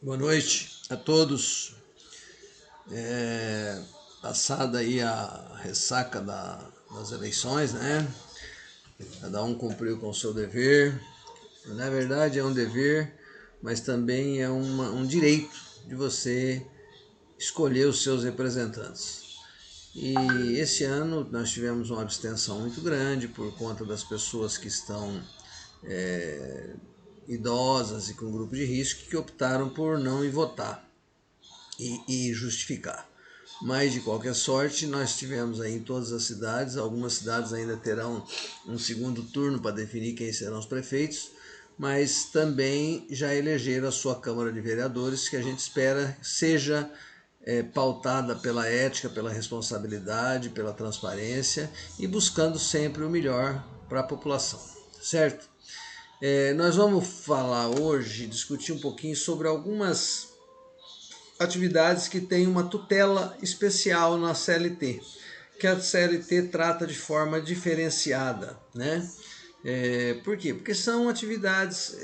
Boa noite a todos. Passada aí a ressaca das eleições, né? Cada um cumpriu com o seu dever. Na verdade é um dever, mas também é um direito de você escolher os seus representantes. E esse ano nós tivemos uma abstenção muito grande por conta das pessoas que estão idosas e com grupo de risco que optaram por não ir votar e justificar. Mas de qualquer sorte, nós tivemos aí em todas as cidades, algumas cidades ainda terão um segundo turno para definir quem serão os prefeitos, mas também já elegeram a sua Câmara de Vereadores, que a gente espera seja pautada pela ética, pela responsabilidade, pela transparência e buscando sempre o melhor para a população, certo? Nós vamos falar hoje, discutir um pouquinho sobre algumas atividades que têm uma tutela especial na CLT, que a CLT trata de forma diferenciada, né? Por quê? Porque são atividades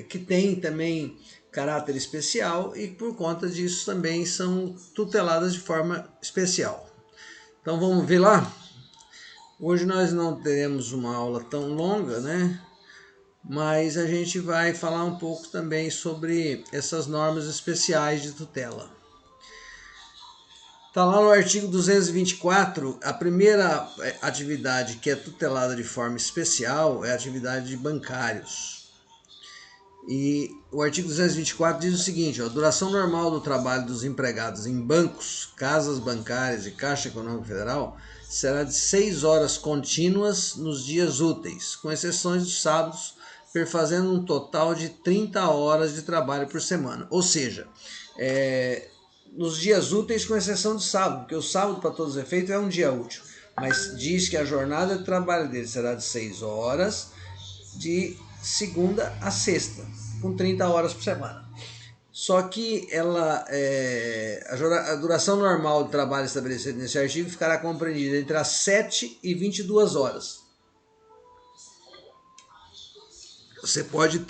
que têm também caráter especial e por conta disso também são tuteladas de forma especial. Então vamos ver lá? Hoje nós não teremos uma aula tão longa, né? Mas a gente vai falar um pouco também sobre essas normas especiais de tutela. Está lá no artigo 224, a primeira atividade que é tutelada de forma especial é a atividade de bancários. E o artigo 224 diz o seguinte: a duração normal do trabalho dos empregados em bancos, casas bancárias e Caixa Econômica Federal será de 6 horas contínuas nos dias úteis, com exceções dos sábados, perfazendo um total de 30 horas de trabalho por semana. Ou seja, nos dias úteis, com exceção de sábado, porque o sábado, para todos os efeitos, é um dia útil. Mas diz que a jornada de trabalho dele será de 6 horas, de segunda a sexta, com 30 horas por semana. Só que a duração normal do trabalho estabelecido nesse artigo ficará compreendida entre as 7 e 22 horas. Você pode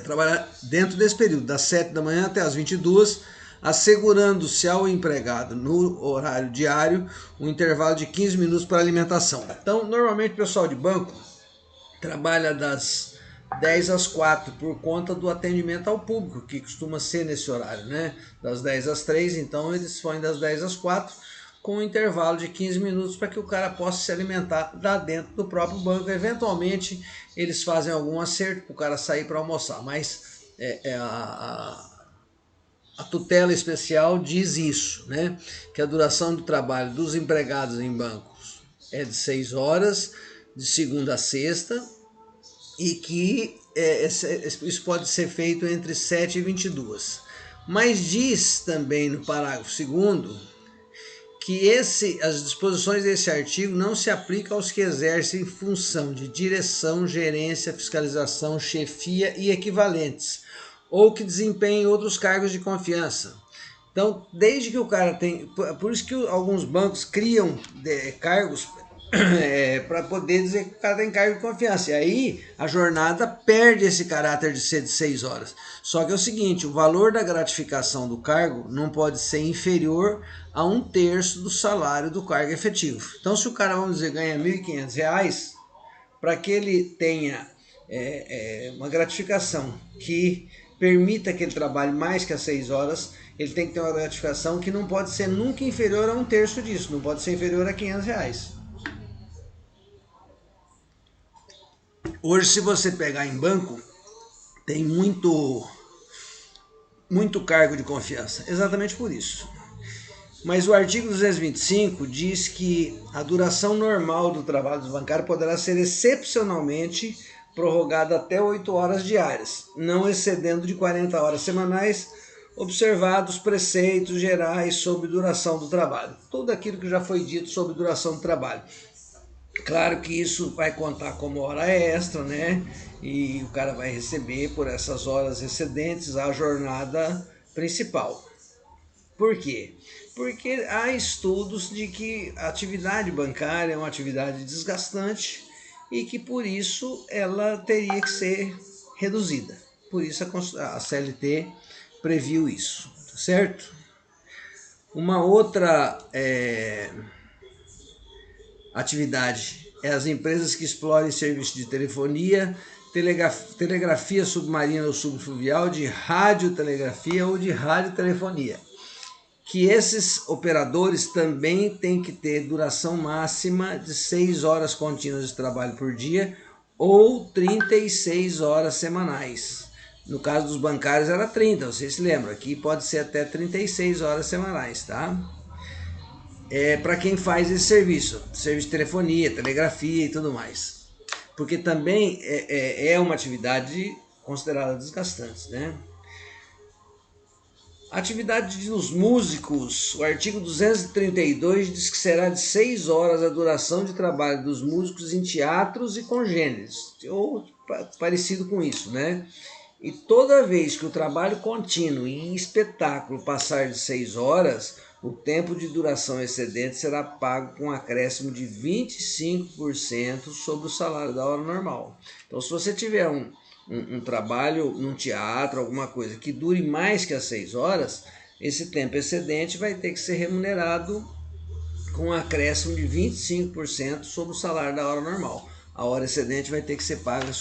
trabalhar dentro desse período, das 7 da manhã até as 22, assegurando-se ao empregado no horário diário um intervalo de 15 minutos para alimentação. Então, normalmente o pessoal de banco trabalha das 10 às 4 por conta do atendimento ao público, que costuma ser nesse horário, né? Das 10 às 3, então eles põem das 10 às 4 com um intervalo de 15 minutos para que o cara possa se alimentar lá dentro do próprio banco. Eventualmente eles fazem algum acerto para o cara sair para almoçar, mas a tutela especial diz isso, né? Que a duração do trabalho dos empregados em bancos é de 6 horas, de segunda a sexta, e que isso pode ser feito entre 7 e 22. Mas diz também no parágrafo 2º que as disposições desse artigo não se aplicam aos que exercem função de direção, gerência, fiscalização, chefia e equivalentes, ou que desempenhem outros cargos de confiança. Então, desde que o cara tem... Por isso que alguns bancos criam cargos para poder dizer que o cara tem cargo de confiança. E aí a jornada perde esse caráter de ser de 6 horas. Só que é o seguinte, o valor da gratificação do cargo não pode ser inferior a 1/3 do salário do cargo efetivo. Então, se o cara, vamos dizer, ganha R$ 1.500, para que ele tenha uma gratificação que permita que ele trabalhe mais que as 6 horas, ele tem que ter uma gratificação que não pode ser nunca inferior a 1/3 disso, não pode ser inferior a R$ 500. Hoje, se você pegar em banco, tem muito cargo de confiança, exatamente por isso. Mas o artigo 225 diz que a duração normal do trabalho dos bancários poderá ser excepcionalmente prorrogada até 8 horas diárias, não excedendo de 40 horas semanais, observados preceitos gerais sobre duração do trabalho. Tudo aquilo que já foi dito sobre duração do trabalho. Claro que isso vai contar como hora extra, né? E o cara vai receber por essas horas excedentes a jornada principal. Por quê? Porque há estudos de que a atividade bancária é uma atividade desgastante e que por isso ela teria que ser reduzida. por isso a CLT previu isso, tá certo? Uma outra atividade é as empresas que explorem serviço de telefonia, telegrafia submarina ou subfluvial, de radiotelegrafia ou de radiotelefonia, que esses operadores também têm que ter duração máxima de 6 horas contínuas de trabalho por dia ou 36 horas semanais. No caso dos bancários era 30, vocês se lembram, aqui pode ser até 36 horas semanais, tá? Para quem faz esse serviço de telefonia, telegrafia e tudo mais. Porque também é uma atividade considerada desgastante, né? Atividade dos músicos, o artigo 232 diz que será de 6 horas a duração de trabalho dos músicos em teatros e congêneres, ou parecido com isso, né? E toda vez que o trabalho contínuo em espetáculo passar de 6 horas, o tempo de duração excedente será pago com um acréscimo de 25% sobre o salário da hora normal. Então, se você tiver um trabalho num teatro, alguma coisa que dure mais que as 6 horas, esse tempo excedente vai ter que ser remunerado com um acréscimo de 25% sobre o salário da hora normal. A hora excedente vai ter que ser paga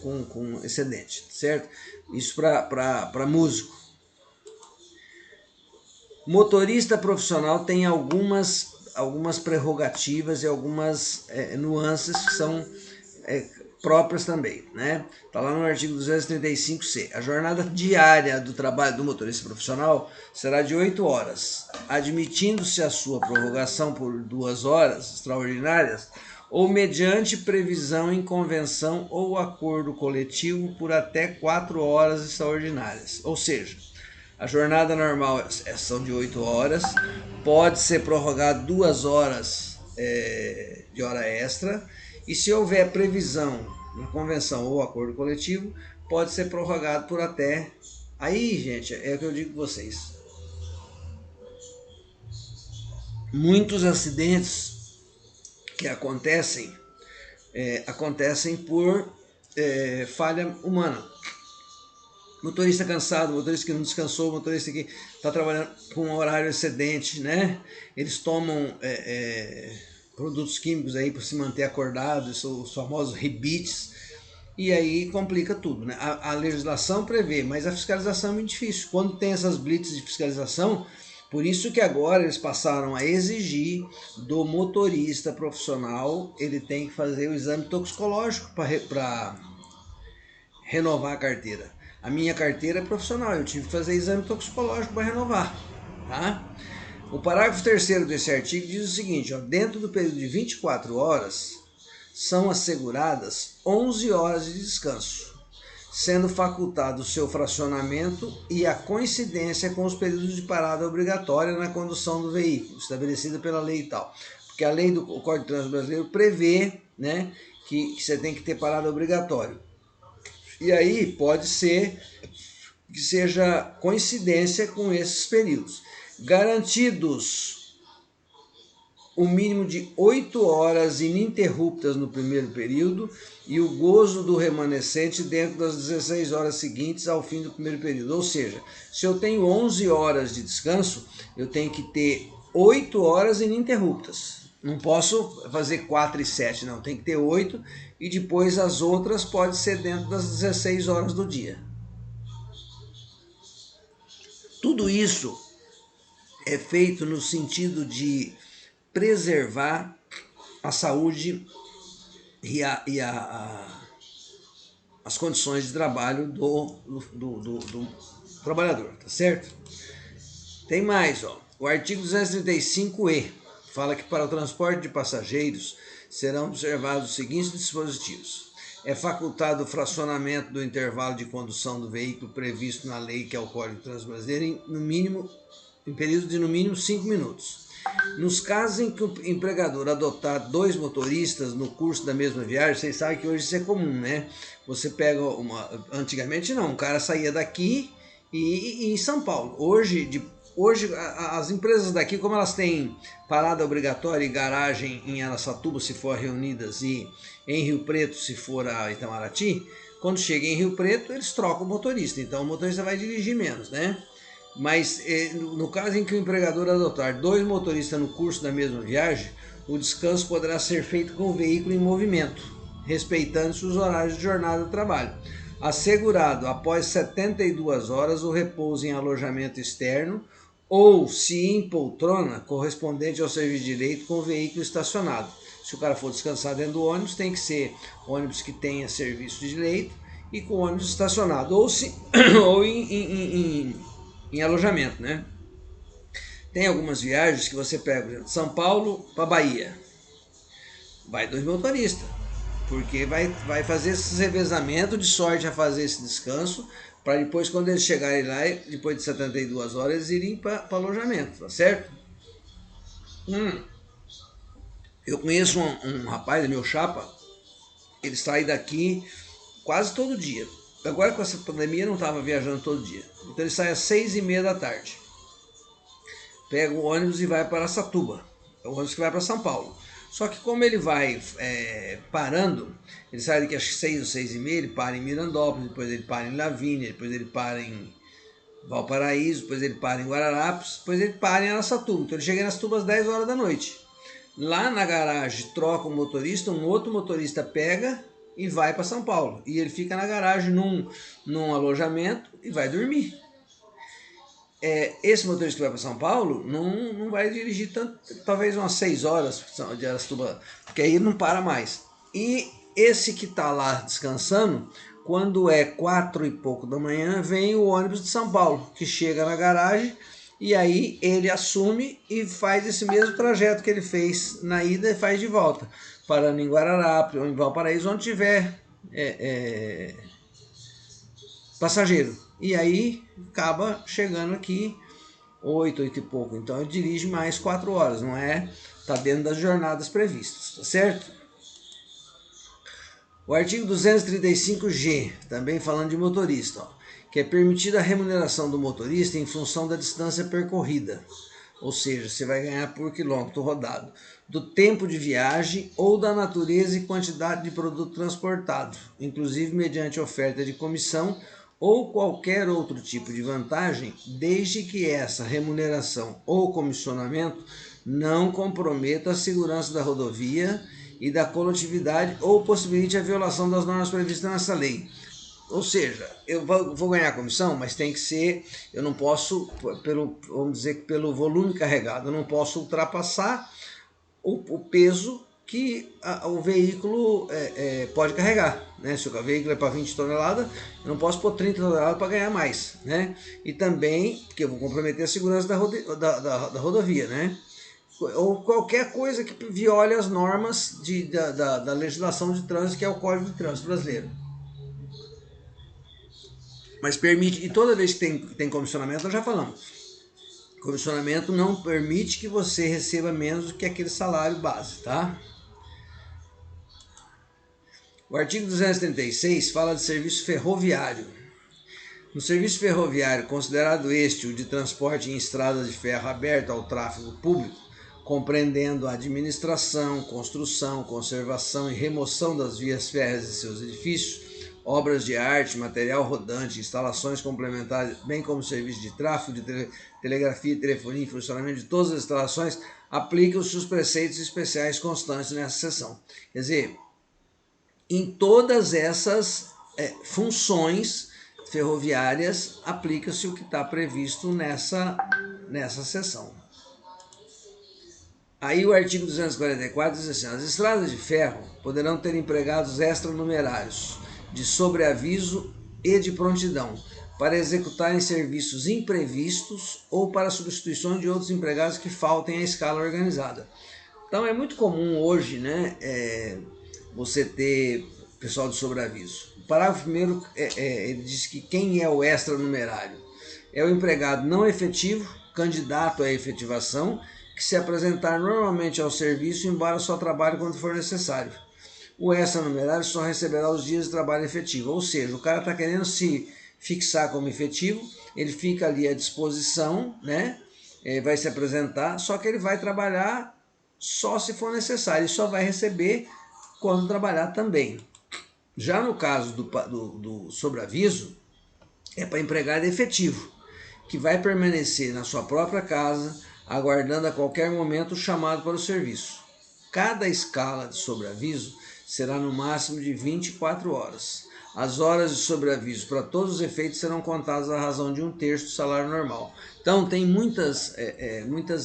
com excedente, certo? Isso para músico. Motorista profissional tem algumas prerrogativas e algumas nuances que são próprias também, né? Tá lá no artigo 235C. A jornada diária do trabalho do motorista profissional será de 8 horas, admitindo-se a sua prorrogação por 2 horas extraordinárias ou mediante previsão em convenção ou acordo coletivo por até 4 horas extraordinárias. Ou seja, a jornada normal são de 8 horas, pode ser prorrogado 2 horas de hora extra, e se houver previsão na convenção ou acordo coletivo, pode ser prorrogado por até... Aí, gente, é o que eu digo para vocês. Muitos acidentes que acontecem por falha humana. Motorista cansado, motorista que não descansou, motorista que está trabalhando com um horário excedente, né? Eles tomam produtos químicos aí para se manter acordado, os famosos rebites, e aí complica tudo, né? A legislação prevê, mas a fiscalização é muito difícil. Quando tem essas blitz de fiscalização, por isso que agora eles passaram a exigir do motorista profissional, ele tem que fazer o exame toxicológico para renovar a carteira. A minha carteira é profissional, eu tive que fazer exame toxicológico para renovar, tá? O parágrafo 3º desse artigo diz o seguinte, ó, dentro do período de 24 horas, são asseguradas 11 horas de descanso, sendo facultado o seu fracionamento e a coincidência com os períodos de parada obrigatória na condução do veículo, estabelecida pela lei e tal. Porque a lei do Código de Trânsito Brasileiro prevê, né, que você tem que ter parada obrigatória. E aí pode ser que seja coincidência com esses períodos. Garantidos o mínimo de 8 horas ininterruptas no primeiro período e o gozo do remanescente dentro das 16 horas seguintes ao fim do primeiro período. Ou seja, se eu tenho 11 horas de descanso, eu tenho que ter 8 horas ininterruptas. Não posso fazer 4 e 7, não. Tem que ter 8 e depois as outras pode ser dentro das 16 horas do dia. Tudo isso é feito no sentido de preservar a saúde e as condições de trabalho do trabalhador, tá certo? Tem mais, ó. O artigo 235E fala que para o transporte de passageiros serão observados os seguintes dispositivos. É facultado o fracionamento do intervalo de condução do veículo previsto na lei, que é o Código de Trânsito Brasileiro, em período de no mínimo 5 minutos. Nos casos em que o empregador adotar 2 motoristas no curso da mesma viagem, vocês sabem que hoje isso é comum, né? Você pega antigamente não, um cara saía daqui e em São Paulo. Hoje as empresas daqui, como elas têm parada obrigatória e garagem em Araçatuba se for Reunidas e em Rio Preto se for a Itamaraty, Quando chega em Rio Preto, eles trocam o motorista, então o motorista vai dirigir menos, né? Mas no caso em que o empregador adotar 2 motoristas no curso da mesma viagem, o descanso poderá ser feito com o veículo em movimento, respeitando-se os horários de jornada de trabalho. Assegurado, após 72 horas, o repouso em alojamento externo ou, se em poltrona, correspondente ao serviço de leito com o veículo estacionado. Se o cara for descansar dentro do ônibus, tem que ser ônibus que tenha serviço de leito e com ônibus estacionado, ou em alojamento, né? Tem algumas viagens que você pega, por exemplo, de São Paulo para Bahia. Vai 2 motoristas, porque vai fazer esse revezamento, de sorte a fazer esse descanso, para depois, quando eles chegarem lá, depois de 72 horas, eles irem para alojamento, tá certo? Eu conheço um rapaz, meu chapa, ele sai daqui quase todo dia. Agora com essa pandemia não estava viajando todo dia. Então ele sai às 6h30 da tarde. Pega o ônibus e vai para Araçatuba. É o ônibus que vai para São Paulo. Só que como ele vai parando, ele sai daqui às 6 ou 6h30, ele para em Mirandópolis, depois ele para em Lavínia, depois ele para em Valparaíso, depois ele para em Guararapes, depois ele para em Araçatuba. Então ele chega em Araçatuba às 10 horas da noite. Lá na garagem troca o motorista, um outro motorista pega e vai para São Paulo. E ele fica na garagem num alojamento e vai dormir. Esse motorista que vai para São Paulo não vai dirigir tanto, talvez umas 6 horas de Araçatuba, porque aí não para mais. E esse que está lá descansando, quando é 4 e pouco da manhã, vem o ônibus de São Paulo, que chega na garagem, e aí ele assume e faz esse mesmo trajeto que ele fez na ida e faz de volta, parando em Guararapes ou em Valparaíso, onde tiver passageiro. E aí acaba chegando aqui 8 e pouco. Então ele dirige mais 4 horas, não é? Está dentro das jornadas previstas, tá certo? O artigo 235G, também falando de motorista, que é permitida a remuneração do motorista em função da distância percorrida. Ou seja, você vai ganhar por quilômetro rodado, do tempo de viagem ou da natureza e quantidade de produto transportado, inclusive mediante oferta de comissão ou qualquer outro tipo de vantagem, desde que essa remuneração ou comissionamento não comprometa a segurança da rodovia e da coletividade ou possibilite a violação das normas previstas nessa lei. Ou seja, eu vou ganhar comissão, mas tem que ser, eu não posso, vamos dizer que pelo volume carregado, eu não posso ultrapassar o peso que o veículo pode carregar, né? Se o veículo é para 20 toneladas, eu não posso pôr 30 toneladas para ganhar mais, né? E também, porque eu vou comprometer a segurança da rodovia, né? Ou qualquer coisa que viole as normas da legislação de trânsito, que é o Código de Trânsito Brasileiro. Mas permite, e toda vez que tem comissionamento, nós já falamos, comissionamento não permite que você receba menos do que aquele salário base, tá? O artigo 236 fala de serviço ferroviário. No serviço ferroviário, considerado este o de transporte em estradas de ferro aberto ao tráfego público, compreendendo a administração, construção, conservação e remoção das vias férreas e seus edifícios, obras de arte, material rodante, instalações complementares, bem como serviço de tráfego, de telegrafia, telefonia e funcionamento de todas as instalações, aplicam-se os preceitos especiais constantes nessa seção. Quer dizer, em todas essas funções ferroviárias, aplica-se o que está previsto nessa seção. Aí o artigo 244 diz assim: as estradas de ferro poderão ter empregados extranumerários de sobreaviso e de prontidão para executarem serviços imprevistos ou para substituição de outros empregados que faltem à escala organizada. Então é muito comum hoje, né, você ter pessoal de sobreaviso. O parágrafo 1º ele diz que quem é o extranumerário? É o empregado não efetivo, candidato à efetivação, que se apresentar normalmente ao serviço, embora só trabalhe quando for necessário. O extranumerário só receberá os dias de trabalho efetivo, ou seja, o cara está querendo se fixar como efetivo, ele fica ali à disposição, né? Vai se apresentar, só que ele vai trabalhar só se for necessário, e só vai receber quando trabalhar também. Já no caso do sobreaviso, é para empregado efetivo, que vai permanecer na sua própria casa, aguardando a qualquer momento o chamado para o serviço. Cada escala de sobreaviso será no máximo de 24 horas. As horas de sobreaviso para todos os efeitos serão contadas à razão de 1/3 do salário normal. Então tem muitas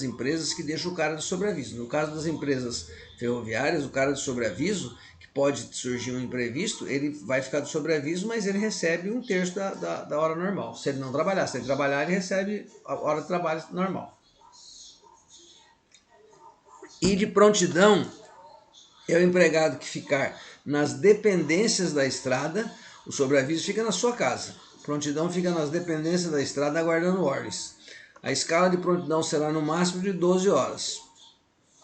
empresas que deixam o cara de sobreaviso. No caso das empresas ferroviárias, o cara de sobreaviso, que pode surgir um imprevisto, ele vai ficar de sobreaviso, mas ele recebe 1/3 da hora normal. Se ele não trabalhar, se ele trabalhar, ele recebe a hora de trabalho normal. E de prontidão é o empregado que ficar nas dependências da estrada, o sobreaviso fica na sua casa. Prontidão fica nas dependências da estrada aguardando ordens. A escala de prontidão será no máximo de 12 horas.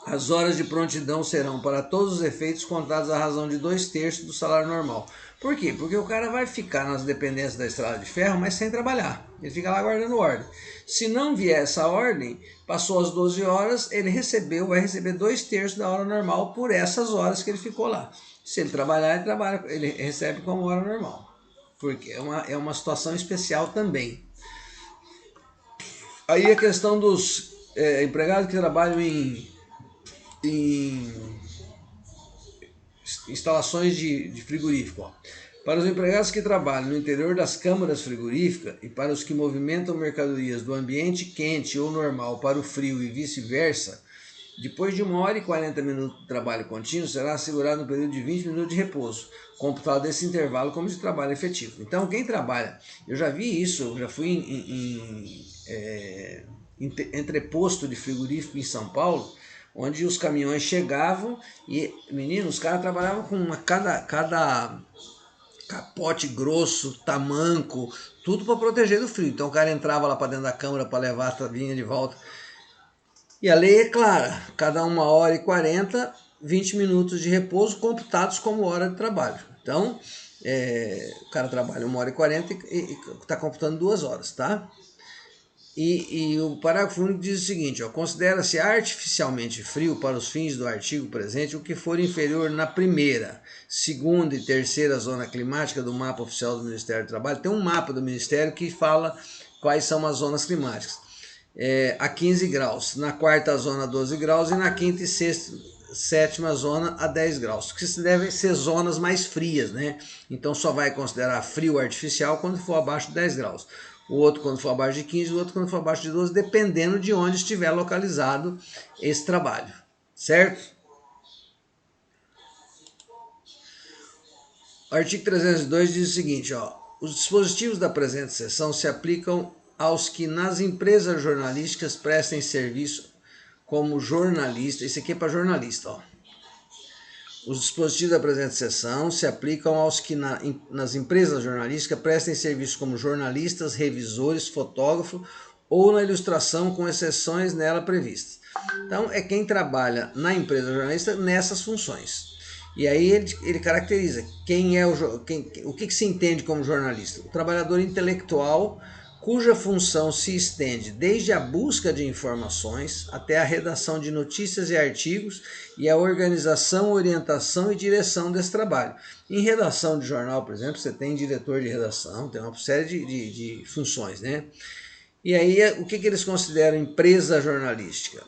As horas de prontidão serão, para todos os efeitos, contadas à razão de 2/3 do salário normal. Por quê? Porque o cara vai ficar nas dependências da estrada de ferro, mas sem trabalhar. Ele fica lá aguardando ordem. Se não vier essa ordem, passou as 12 horas, ele vai receber 2/3 da hora normal por essas horas que ele ficou lá. Se ele trabalhar, ele recebe como hora normal. Porque é uma situação especial também. Aí a questão dos empregados que trabalham em instalações de frigorífico. Ó. Para os empregados que trabalham no interior das câmaras frigoríficas e para os que movimentam mercadorias do ambiente quente ou normal para o frio e vice-versa, depois de 1h40 de trabalho contínuo, será assegurado um período de 20 minutos de repouso, computado esse intervalo como de trabalho efetivo. Então, quem trabalha, eu já vi isso, eu já fui em entreposto de frigorífico em São Paulo, onde os caminhões chegavam e, menino, os caras trabalhavam com cada capote grosso, tamanco, tudo para proteger do frio. Então o cara entrava lá para dentro da câmara para levar a vinha de volta. E a lei é clara, cada 1h40, 20 minutos de repouso computados como hora de trabalho. Então, o cara trabalha 1h40 e está computando 2 horas, tá? E o parágrafo único diz o seguinte, considera-se artificialmente frio para os fins do artigo presente o que for inferior na primeira, segunda e terceira zona climática do mapa oficial do Ministério do Trabalho. Tem um mapa do Ministério que fala quais são as zonas climáticas. A 15 graus, na quarta zona 12 graus e na quinta e sétima zona a 10 graus, que devem ser zonas mais frias, né? Então só vai considerar frio artificial quando for abaixo de 10 graus. O outro quando for abaixo de 15, o outro quando for abaixo de 12, dependendo de onde estiver localizado esse trabalho, certo? O artigo 302 diz o seguinte, os dispositivos da presente seção se aplicam aos que nas empresas jornalísticas prestem serviço como jornalista. Isso aqui é para jornalista, Os dispositivos da presente seção se aplicam aos que nas empresas jornalísticas prestem serviço como jornalistas, revisores, fotógrafos ou na ilustração, com exceções nela previstas. Então, é quem trabalha na empresa jornalista nessas funções. E aí ele caracteriza o que se entende como jornalista. O trabalhador intelectual cuja função se estende desde a busca de informações até a redação de notícias e artigos e a organização, orientação e direção desse trabalho. Em redação de jornal, por exemplo, você tem diretor de redação, tem uma série de funções, né? E aí, o que eles consideram empresa jornalística?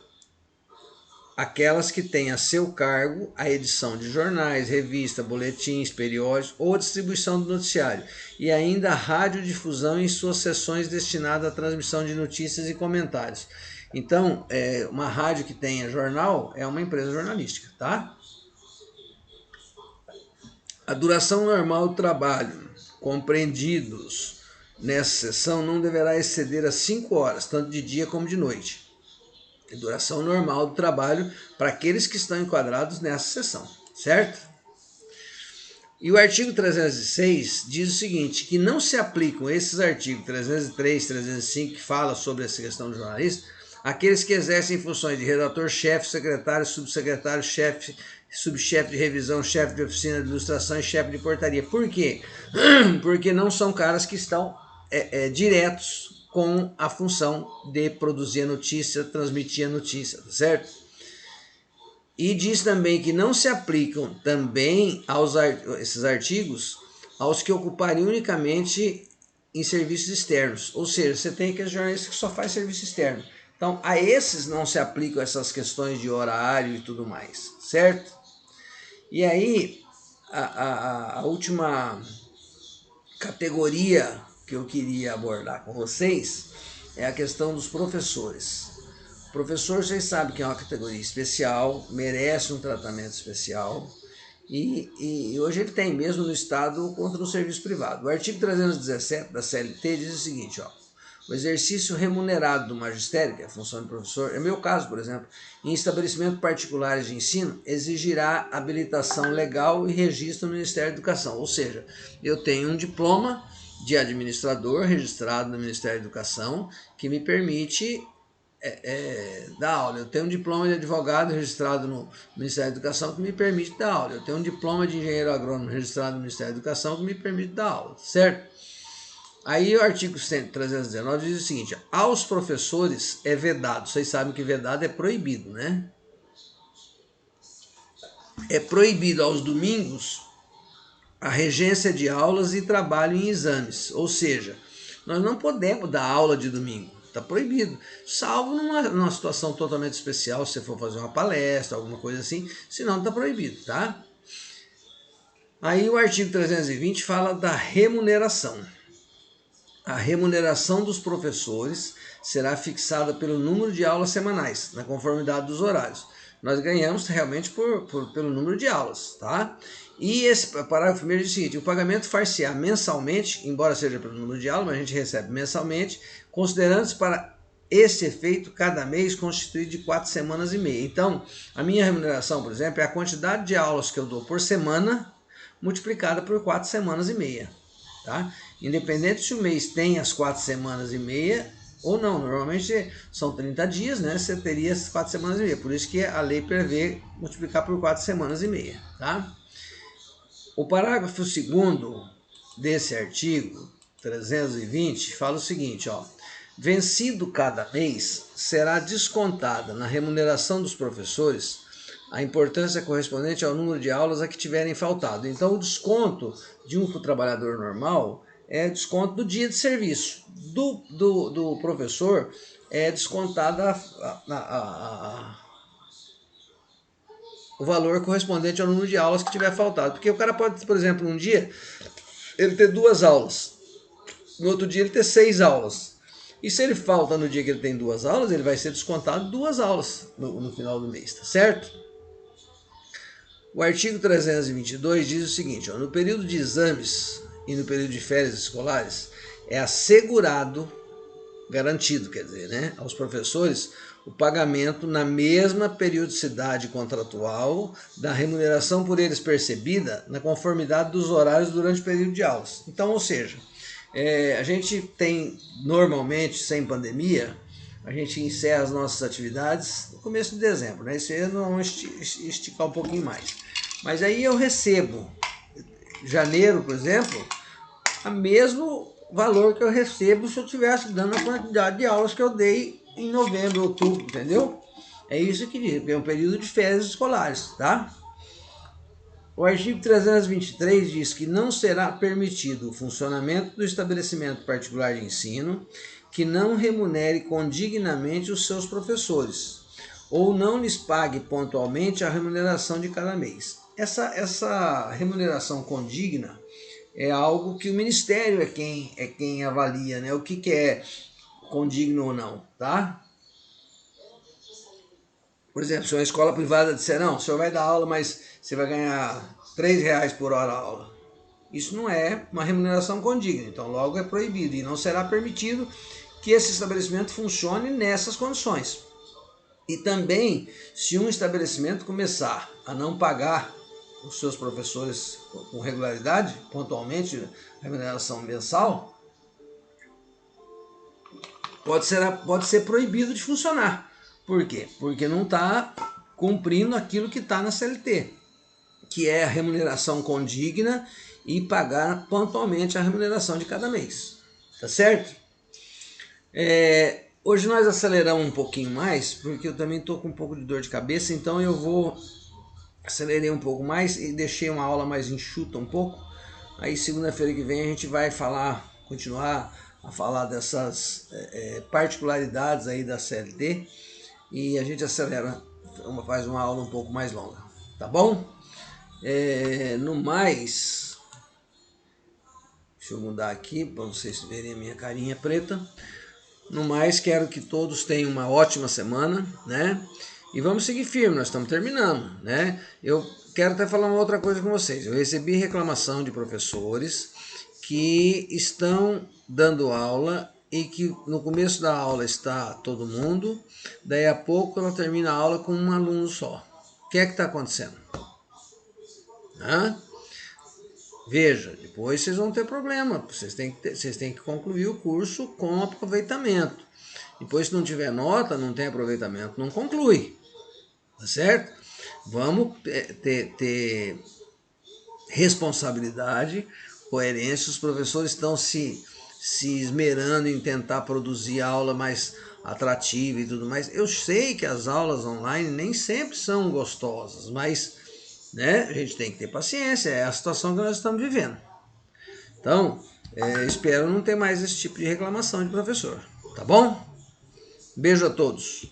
Aquelas que têm a seu cargo a edição de jornais, revistas, boletins, periódicos ou a distribuição do noticiário, e ainda a radiodifusão em suas sessões destinadas à transmissão de notícias e comentários. Então, uma rádio que tenha jornal é uma empresa jornalística, tá? A duração normal do trabalho, compreendidos nessa sessão, não deverá exceder as 5 horas, tanto de dia como de noite. Duração normal do trabalho para aqueles que estão enquadrados nessa seção, certo? E o artigo 306 diz o seguinte, que não se aplicam esses artigos 303, 305, que fala sobre essa questão do jornalista, aqueles que exercem funções de redator-chefe, secretário, subsecretário, chefe, subchefe de revisão, chefe de oficina de ilustração e chefe de portaria. Por quê? Porque não são caras que estão diretos com a função de produzir a notícia, transmitir a notícia, certo? E diz também que não se aplicam também esses artigos aos que ocuparem unicamente em serviços externos. Ou seja, você tem aqueles jornalistas que só faz serviço externo. Então, a esses não se aplicam essas questões de horário e tudo mais, certo? E aí, a última categoria que eu queria abordar com vocês é a questão dos professores. O professor, vocês sabem que é uma categoria especial, merece um tratamento especial, e hoje ele tem mesmo no Estado contra no serviço privado. O artigo 317 da CLT diz o seguinte, ó: o exercício remunerado do magistério, que é a função de professor, é meu caso, por exemplo, em estabelecimentos particulares de ensino, exigirá habilitação legal e registro no Ministério da Educação. Ou seja, eu tenho um diploma de administrador registrado no Ministério da Educação que me permite dar aula. Eu tenho um diploma de advogado registrado no Ministério da Educação que me permite dar aula. Eu tenho um diploma de engenheiro agrônomo registrado no Ministério da Educação que me permite dar aula, certo? Aí o artigo 319 diz o seguinte: aos professores é vedado. Vocês sabem que vedado é proibido, né? É proibido aos domingos a regência de aulas e trabalho em exames. Ou seja, nós não podemos dar aula de domingo. Está proibido. Salvo numa situação totalmente especial, se você for fazer uma palestra, alguma coisa assim. Senão está proibido, tá? Aí o artigo 320 fala da remuneração. A remuneração dos professores será fixada pelo número de aulas semanais, na conformidade dos horários. Nós ganhamos realmente pelo número de aulas, tá? E esse parágrafo primeiro diz o seguinte: o pagamento far-se-á mensalmente, embora seja pelo número de aulas, mas a gente recebe mensalmente, considerando-se para esse efeito cada mês constituído de 4 semanas e meia. Então, a minha remuneração, por exemplo, é a quantidade de aulas que eu dou por semana multiplicada por 4 semanas e meia. Tá? Independente se o mês tem as 4 semanas e meia ou não, normalmente são 30 dias, né? Você teria as 4 semanas e meia, por isso que a lei prevê multiplicar por 4 semanas e meia, tá? O parágrafo 2º desse artigo 320 fala o seguinte, ó: vencido cada mês, será descontada na remuneração dos professores a importância correspondente ao número de aulas a que tiverem faltado. Então, o desconto de um trabalhador normal é desconto do dia de serviço. Do professor é descontado o valor correspondente ao número de aulas que tiver faltado. Porque o cara pode, por exemplo, um dia ele ter 2 aulas, no outro dia ele ter 6 aulas. E se ele falta no dia que ele tem 2 aulas, ele vai ser descontado 2 aulas no final do mês, tá certo? O artigo 322 diz o seguinte, ó: no período de exames e no período de férias escolares, é assegurado, garantido, quer dizer, né, aos professores, o pagamento na mesma periodicidade contratual da remuneração por eles percebida na conformidade dos horários durante o período de aulas. Então, ou seja, a gente tem normalmente, sem pandemia, a gente encerra as nossas atividades no começo de dezembro, né? Esse ano vamos esticar um pouquinho mais. Mas aí eu recebo, janeiro, por exemplo, o mesmo valor que eu recebo se eu estivesse dando a quantidade de aulas que eu dei em novembro, outubro, entendeu? É isso que diz, é um período de férias escolares, tá? O artigo 323 diz que não será permitido o funcionamento do estabelecimento particular de ensino que não remunere condignamente os seus professores, ou não lhes pague pontualmente a remuneração de cada mês. Essa remuneração condigna é algo que o Ministério é quem avalia, né? O que é condigno ou não, tá? Por exemplo, se uma escola privada disser, não, o senhor vai dar aula, mas você vai ganhar R$3 por hora a aula. Isso não é uma remuneração condigna, então logo é proibido e não será permitido que esse estabelecimento funcione nessas condições. E também, se um estabelecimento começar a não pagar os seus professores com regularidade, pontualmente, remuneração mensal, pode ser proibido de funcionar. Por quê? Porque não está cumprindo aquilo que está na CLT, que é a remuneração condigna e pagar pontualmente a remuneração de cada mês. Tá certo? Hoje nós aceleramos um pouquinho mais, porque eu também estou com um pouco de dor de cabeça, então eu acelerei um pouco mais e deixei uma aula mais enxuta um pouco. Aí segunda-feira que vem a gente vai continuar a falar dessas particularidades aí da CLT e a gente faz uma aula um pouco mais longa, tá bom? No mais, deixa eu mudar aqui para vocês verem a minha carinha preta. No mais, quero que todos tenham uma ótima semana, né? E vamos seguir firme, nós estamos terminando, né? Eu quero até falar uma outra coisa com vocês. Eu recebi reclamação de professores que estão dando aula e que no começo da aula está todo mundo, daí a pouco ela termina a aula com um aluno só. O que é que está acontecendo? Hã? Veja, depois vocês vão ter problema. Vocês têm que concluir o curso com aproveitamento. Depois, se não tiver nota, não tem aproveitamento, não conclui. Tá certo? Vamos ter responsabilidade, coerência. Os professores estão se esmerando em tentar produzir aula mais atrativa e tudo mais. Eu sei que as aulas online nem sempre são gostosas, mas né, a gente tem que ter paciência, é a situação que nós estamos vivendo. Então, espero não ter mais esse tipo de reclamação de professor, tá bom? Beijo a todos.